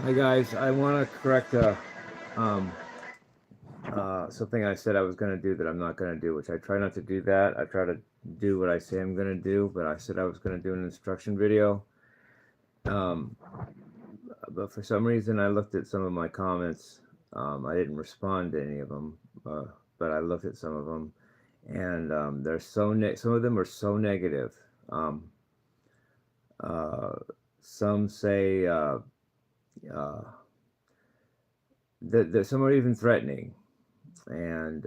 Hi guys, I want to correct um, something I said I was going to do that I'm not going to do, which I try not to do that. I try to do what I say I'm going to do, but I said I was going to do an instruction video. Um, but for some reason, I looked at some of my comments. I didn't respond to any of them, but I looked at some of them, and they're some of them are so negative. Um, uh, some say uh, that some are even threatening and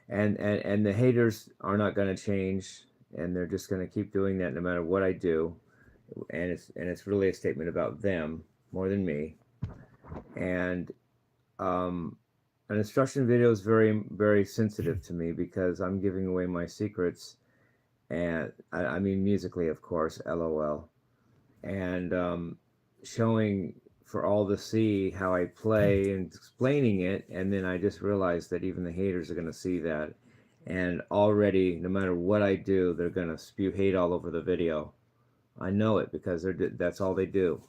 and the haters are not going to change, and they're just going to keep doing that no matter what I do, and it's really a statement about them more than me. And um, an instruction video is very sensitive to me because I'm giving away my secrets, and I mean musically, of course, LOL, and showing for all to see how I play and explaining it, and then I just realized that even the haters are going to see that, and already, no matter what I do, they're going to spew hate all over the video. I know it because that's all they do,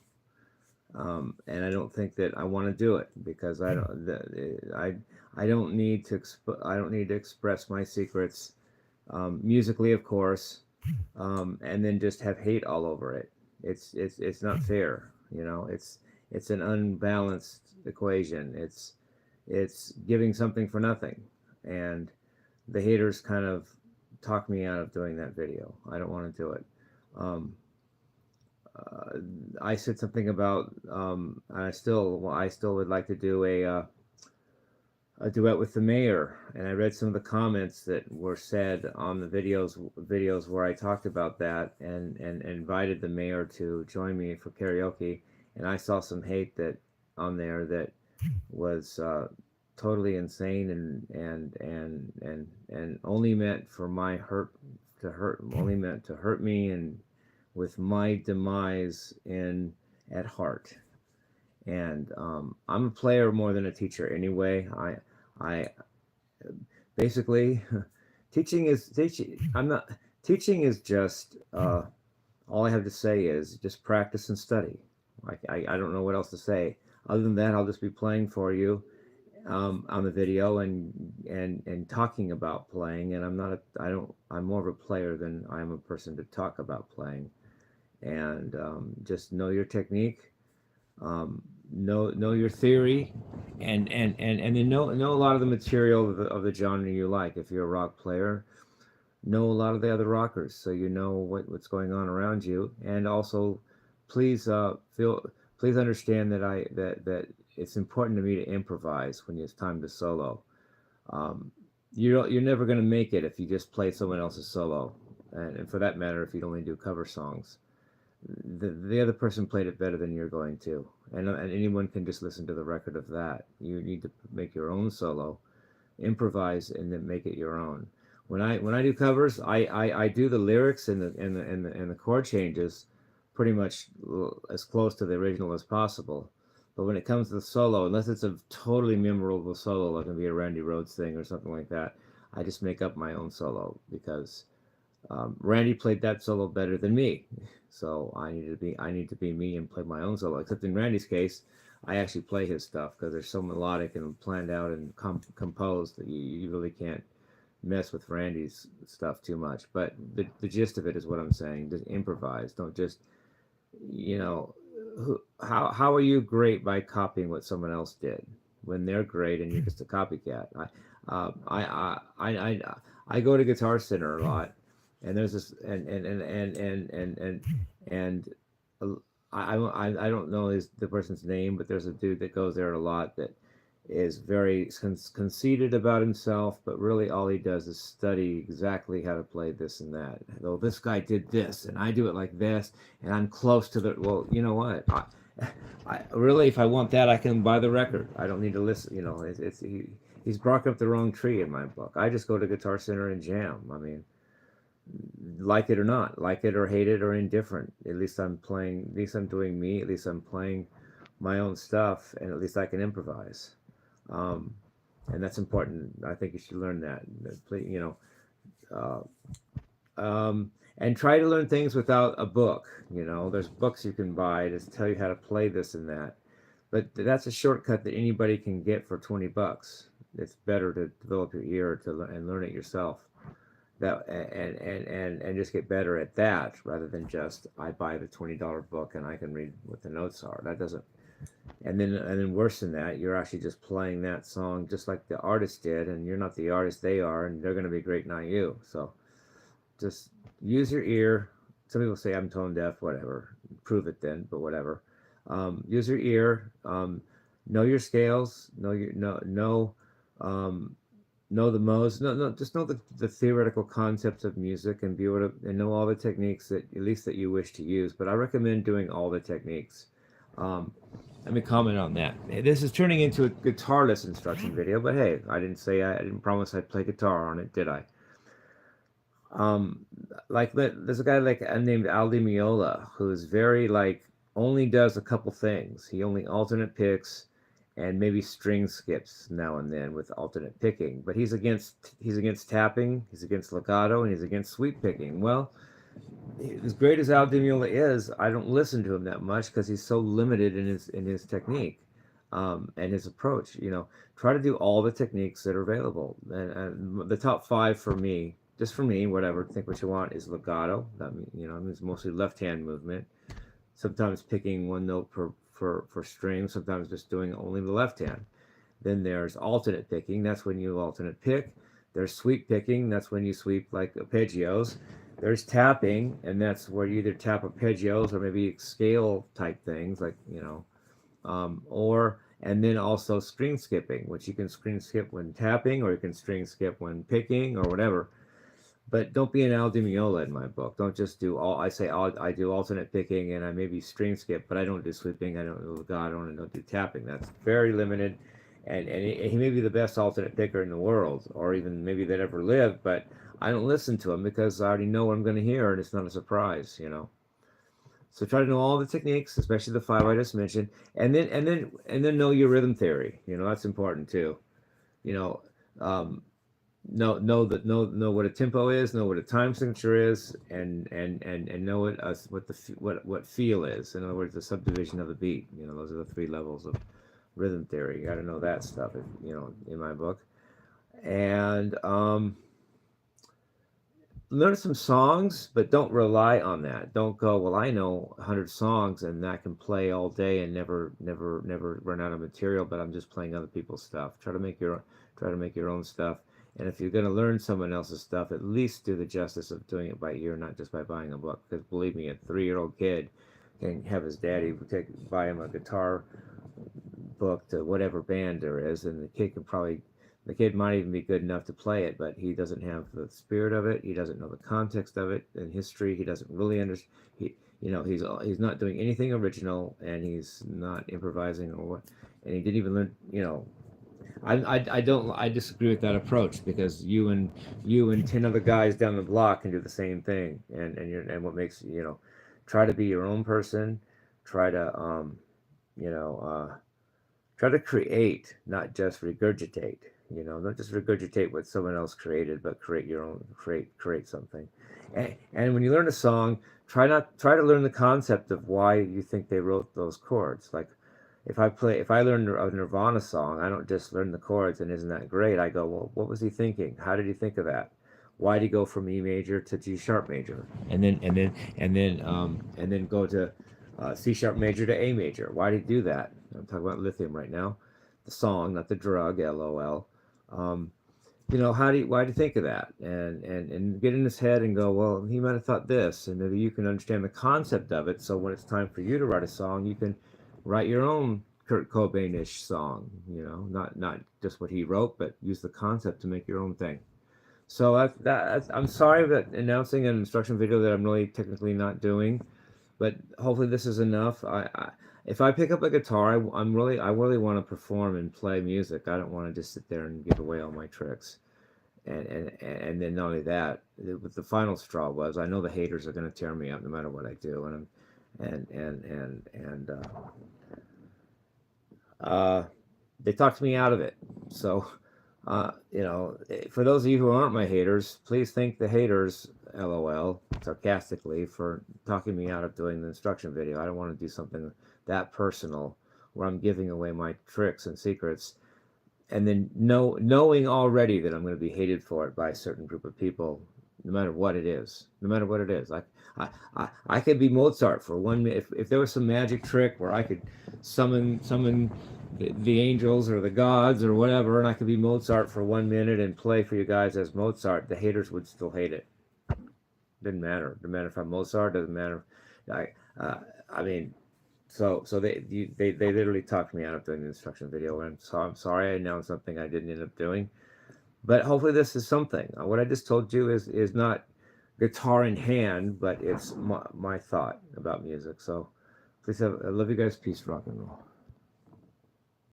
and I don't think that I want to do it because I don't need to I don't need to express my secrets musically, of course, and then just have hate all over it. It's not fair. It's an unbalanced equation. It's giving something for nothing, and the haters kind of talk me out of doing that video. I don't want to do it. Um, uh, I said something about I still would like to do a duet with the mayor, and I read some of the comments that were said on the videos where I talked about that, and invited the mayor to join me for karaoke, and I saw some hate that on there that was totally insane, and only meant for my only meant to hurt me, and with my demise in at heart. And I'm a player more than a teacher anyway. I basically teaching. I'm not teaching is just all I have to say is just practice and study. I don't know what else to say. Other than that, I'll just be playing for you on the video, and talking about playing. And I'm not a, I don't I'm more of a player than I'm a person to talk about playing. And just know your technique, know your theory, and then know a lot of the material of the genre you like. If you're a rock player, know a lot of the other rockers, so you know what's going on around you. And also, please please understand that that it's important to me to improvise when it's time to solo. Um, you're never going to make it if you just play someone else's solo, and for that matter, if you only do cover songs. The other person played it better than you're going to, and anyone can just listen to the record of that. You need to make your own solo, improvise, and then make it your own. When I do covers, I do the lyrics and the chord changes pretty much as close to the original as possible. But when it comes to the solo, unless it's a totally memorable solo, like it be a Randy Rhoads thing or something like that, I just make up my own solo because Randy played that solo better than me, so I need to be me and play my own solo. Except in Randy's case, I actually play his stuff because they're so melodic and planned out and composed that you really can't mess with Randy's stuff too much. But the gist of it is what I'm saying. Just improvise. Don't just you know how are you great by copying what someone else did when they're great and you're just a copycat? I go to Guitar Center a lot, and there's this and uh, I don't know the person's name, but there's a dude that goes there a lot that is very conceited about himself, but really all he does is study exactly how to play this and that. Well, this guy did this, and I do it like this, and I'm close to the. Well, you know what? I really, if I want that, I can buy the record. I don't need to listen. He's barking up the wrong tree in my book. I just go to Guitar Center and jam. I mean, like it or not, like it or hate it or indifferent. At least I'm playing. At least I'm doing me. At least I'm playing my own stuff, and at least I can improvise. Um, and that's important. I think you should learn that. And try to learn things without a book. There's books you can buy to tell you how to play this and that. but that's a shortcut that anybody can get for 20 bucks. It's better to develop your ear and learn it yourself. That and just get better at that rather than just I buy the $20 book and I can read what the notes are. That doesn't. And then worse than that, you're actually just playing that song just like the artist did, and you're not the artist they are, and they're going to be great, not you. So just use your ear. Some people say I'm tone deaf, whatever. Prove it then, but whatever. Use your ear. Know your scales. Um, know the modes. Just know the theoretical concepts of music and be able to and know all the techniques that at least that you wish to use. But I recommend doing all the techniques. Um, Let me comment on that. This is turning into a guitarless instruction video, but hey, I didn't promise I'd play guitar on it, did I? There's a guy like named Aldi Meola who's very like only does a couple things. He only alternate picks and maybe string skips now and then with alternate picking. But he's against tapping, he's against legato, and he's against sweep picking. Well, as great as Al Di Meola is, I don't listen to him that much because he's so limited in his technique and his approach. Try to do all the techniques that are available. And the top five for me, just for me, whatever, think what you want, is legato. That means mostly left hand movement. Sometimes picking one note for string. Sometimes just doing only the left hand. Then there's alternate picking. That's when you alternate pick. There's sweep picking. That's when you sweep like arpeggios. There's tapping, and that's where you either tap arpeggios or maybe scale type things, like and then also string skipping, which you can string skip when tapping, or you can string skip when picking, or whatever. But don't be an Al Di Meola in my book. Don't just do all. I do alternate picking, and I maybe string skip, but I don't do sweeping. I don't do legato, and I don't do tapping. That's very limited. And he may be the best alternate picker in the world, or even maybe that ever lived, but I don't listen to him because I already know what I'm going to hear, and it's not a surprise. So try to know all the techniques, especially the five I just mentioned, and then know your rhythm theory. That's important too. You know, um, know what a tempo is, know what a time signature is, and know what feel is. In other words, the subdivision of the beat. Those are the three levels of rhythm theory. You got to know that stuff. In my book, and learn some songs, but don't rely on that. Don't go, well, I know 100 songs and that can play all day and never run out of material, but I'm just playing other people's stuff. Try to make your own stuff. And if you're going to learn someone else's stuff, at least do the justice of doing it by ear, not just by buying a book. Because believe me, a 3-year-old kid can have his daddy buy him a guitar book to whatever band there is, and the kid might even be good enough to play it, but he doesn't have the spirit of it. He doesn't know the context of it and history. He doesn't really understand. He's not doing anything original, and he's not improvising or what. And he didn't even learn. I disagree with that approach, because you and 10 other guys down the block can do the same thing, and what makes try to be your own person. Try to try to create, not just regurgitate. Not just regurgitate what someone else created, but create your own, create something. And when you learn a song, try to learn the concept of why you think they wrote those chords. Like if I learn a Nirvana song, I don't just learn the chords and isn't that great. I go, well, what was he thinking? How did he think of that? Why did he go from E major to G sharp major, and then go to C sharp major to A major? Why did he do that? I'm talking about lithium right now, the song, not the drug. LOL. Why do you think of that? And get in his head and go, well, he might have thought this, and maybe you can understand the concept of it. So when it's time for you to write a song, you can write your own Kurt Cobain-ish song. Not just what he wrote, but use the concept to make your own thing. So I'm sorry that announcing an instruction video that I'm really technically not doing, but hopefully this is enough. If I pick up a guitar, I really want to perform and play music. I don't want to just sit there and give away all my tricks. And then not only that, what the final straw was, I know the haters are going to tear me up no matter what I do, they talked me out of it. So, for those of you who aren't my haters, please thank the haters, LOL, sarcastically, for talking me out of doing the instruction video. I don't want to do something that personal where I'm giving away my tricks and secrets, and then knowing already that I'm going to be hated for it by a certain group of people, no matter what it is. No matter what it is. I could be Mozart for 1 minute. If there was some magic trick where I could summon the angels or the gods or whatever, and I could be Mozart for 1 minute and play for you guys as Mozart, the haters would still hate it. Didn't matter. Didn't matter if I'm Mozart. Doesn't matter. I I mean, so they literally talked me out of doing the instruction video, and so I'm sorry I announced something I didn't end up doing. But hopefully this is something. What I just told you is not guitar in hand, but it's my thought about music. So please I love you guys. Peace, rock and roll.